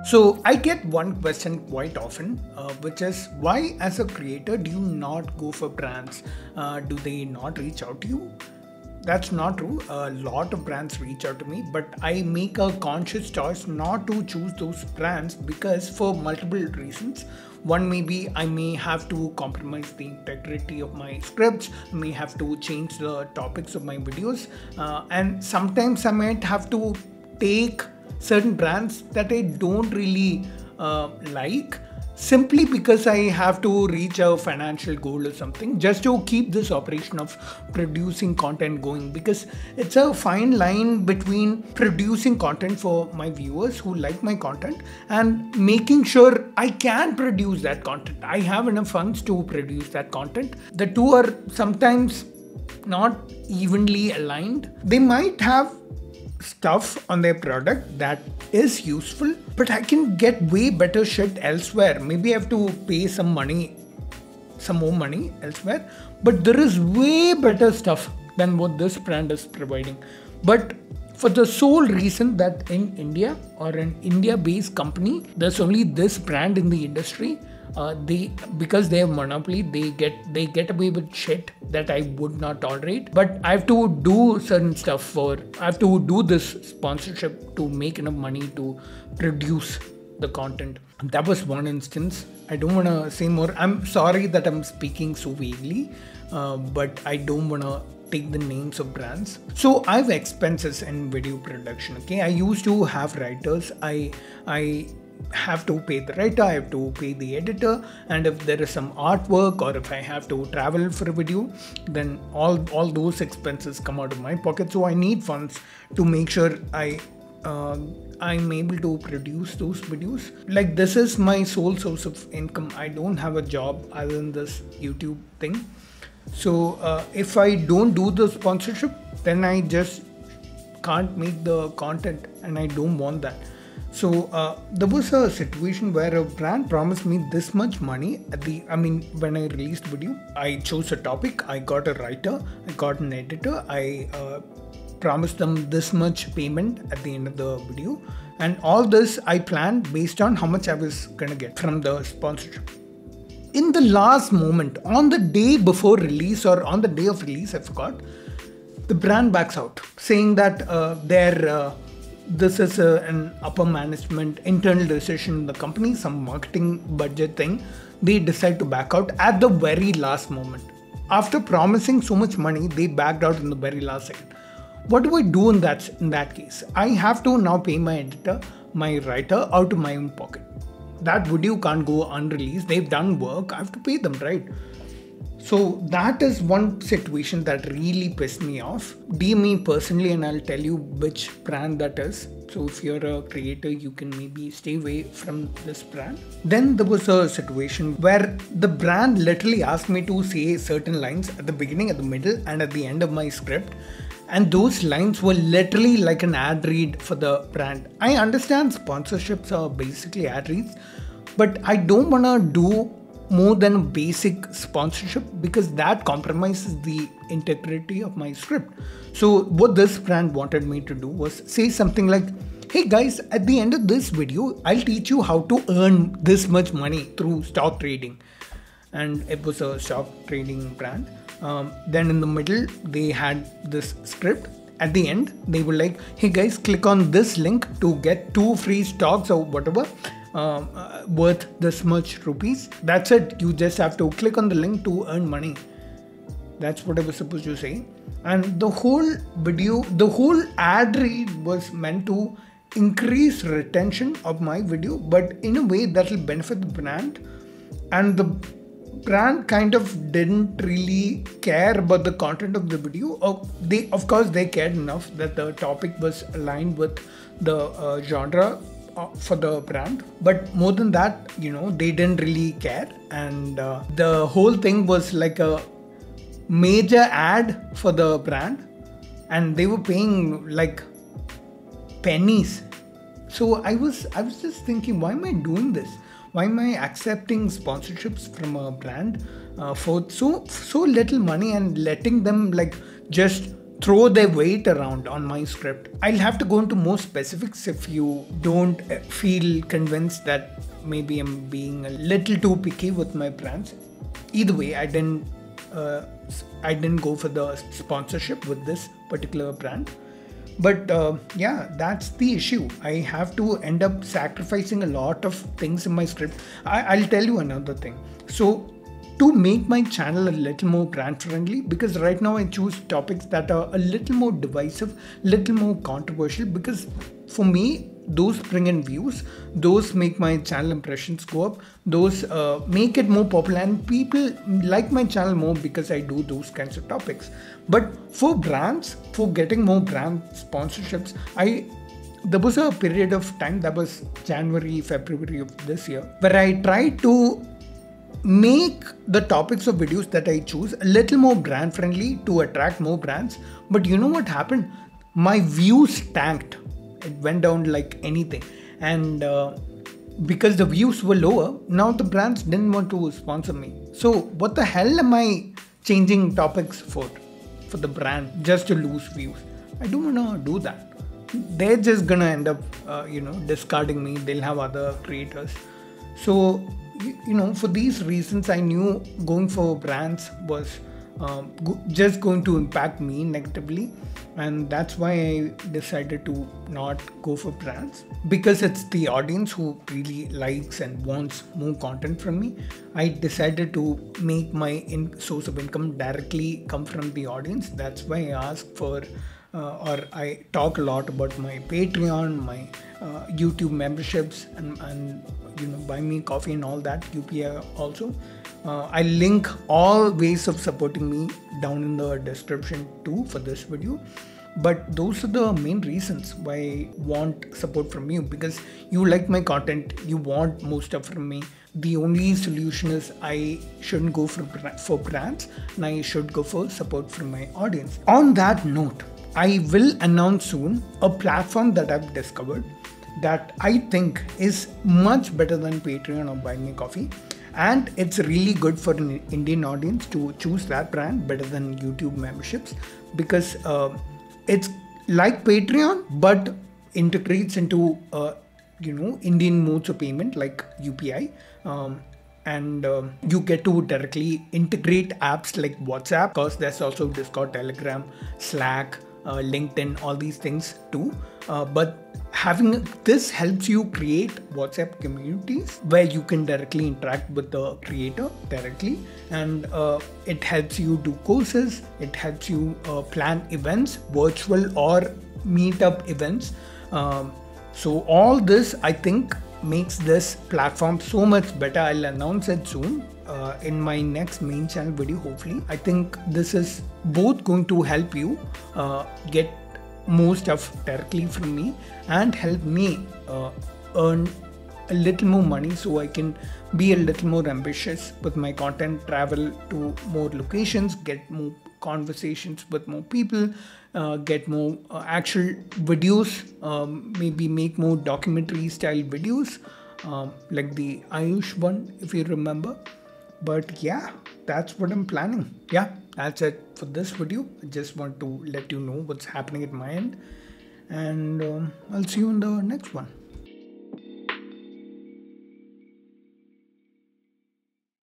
So I get one question quite often, which is why as a creator do you not go for brands? Do they not reach out to you? That's not true. A lot of brands reach out to me, but I make a conscious choice not to choose those brands because for multiple reasons. One, maybe I may have to compromise the integrity of my scripts, I may have to change the topics of my videos, and sometimes I might have to take certain brands that I don't really like simply because I have to reach a financial goal or something, just to keep this operation of producing content going, because it's a fine line between producing content for my viewers who like my content and making sure I can produce that content. I have enough funds to produce that content. The two are sometimes not evenly aligned. They might have stuff on their product that is useful, but I can get way better shit elsewhere. Maybe I have to pay some more money elsewhere, but there is way better stuff than what this brand is providing. But for the sole reason that in India or an India-based company, there's only this brand in the industry. Because they have monopoly, they get away with shit that I would not tolerate. But I have to do certain stuff I have to do this sponsorship to make enough money to produce the content. That was one instance. I don't want to say more. I'm sorry that I'm speaking so vaguely, but I don't want to take the names of brands. So I have expenses in video production. Okay, I used to have writers. I have to pay the writer, I have to pay the editor, and if there is some artwork or if I have to travel for a video, then all those expenses come out of my pocket. So I need funds to make sure I'm able to produce those videos. Like, this is my sole source of income. I don't have a job other than this YouTube thing. So if I don't do the sponsorship, then I just can't make the content, and I don't want that. So there was a situation where a brand promised me this much money when I released the video. I chose a topic, I got a writer, I got an editor, I promised them this much payment at the end of the video, and all this I planned based on how much I was gonna get from the sponsorship. In the last moment, on the day before release or on the day of release, I forgot, the brand backs out, saying that this is an upper management internal decision in the company, some marketing budget thing. They decide to back out at the very last moment. After promising so much money, they backed out in the very last second. What do I do in that case? I have to now pay my editor, my writer out of my own pocket. That video can't go unreleased. They've done work. I have to pay them, right? So that is one situation that really pissed me off. DM me personally and I'll tell you which brand that is. So if you're a creator, you can maybe stay away from this brand. Then there was a situation where the brand literally asked me to say certain lines at the beginning, at the middle, and at the end of my script. And those lines were literally like an ad read for the brand. I understand sponsorships are basically ad reads, but I don't want to do more than a basic sponsorship because that compromises the integrity of my script. So what this brand wanted me to do was say something like, hey guys, at the end of this video, I'll teach you how to earn this much money through stock trading. And it was a stock trading brand. Then in the middle, they had this script. At the end, they were like, hey guys, click on this link to get 2 free stocks or whatever. Worth this much rupees. That's it. You just have to click on the link to earn money. That's what I was supposed to say. And the whole video, the whole ad read was meant to increase retention of my video, but in a way that will benefit the brand. And the brand kind of didn't really care about the content of the video. Of course, they cared enough that the topic was aligned with the genre for the brand, but more than that, they didn't really care. And the whole thing was like a major ad for the brand, and they were paying like pennies. So I was just thinking, why am I doing this? Why am I accepting sponsorships from a brand for so little money and letting them like just throw their weight around on my script. I'll have to go into more specifics if you don't feel convinced that maybe I'm being a little too picky with my brands. Either way, I didn't go for the sponsorship with this particular brand. But yeah, that's the issue. I have to end up sacrificing a lot of things in my script. I'll tell you another thing. So to make my channel a little more brand friendly, because right now I choose topics that are a little more divisive, little more controversial, because for me, those bring in views, those make my channel impressions go up, those make it more popular, and people like my channel more because I do those kinds of topics. But for brands, for getting more brand sponsorships, there was a period of time, that was January, February of this year, where I tried to make the topics of videos that I choose a little more brand friendly to attract more brands. But you know what happened? My views tanked. It went down like anything. And because the views were lower, now the brands didn't want to sponsor me. So what the hell am I changing topics for the brand just to lose views? I don't want to do that. They're just gonna end up discarding me. They'll have other creators. So for these reasons, I knew going for brands was just going to impact me negatively, and that's why I decided to not go for brands, because it's the audience who really likes and wants more content from me. I decided to make my source of income directly come from the audience. That's why I asked for or I talk a lot about my Patreon, my YouTube memberships, and buy me coffee and all that, UPI also. I link all ways of supporting me down in the description too for this video. But those are the main reasons why I want support from you, because you like my content, you want more stuff from me. The only solution is I shouldn't go for brands, and I should go for support from my audience. On that note, I will announce soon a platform that I've discovered that I think is much better than Patreon or Buy Me Coffee. And it's really good for an Indian audience to choose that brand better than YouTube memberships, because it's like Patreon but integrates into Indian modes of payment like UPI. And you get to directly integrate apps like WhatsApp, because there's also Discord, Telegram, Slack, LinkedIn, all these things too. But having this helps you create WhatsApp communities where you can directly interact with the creator directly, and it helps you do courses, it helps you plan events, virtual or meetup events. So all this, I think, makes this platform so much better. I'll announce it soon in my next main channel video, hopefully. I think this is both going to help you get more stuff directly from me and help me earn a little more money, so I can be a little more ambitious with my content, travel to more locations, get more conversations with more people, get more actual videos, maybe make more documentary style videos like the Ayush one, if you remember. But yeah, that's what I'm planning. Yeah, that's it for this video. I just want to let you know what's happening at my end, and I'll see you in the next one.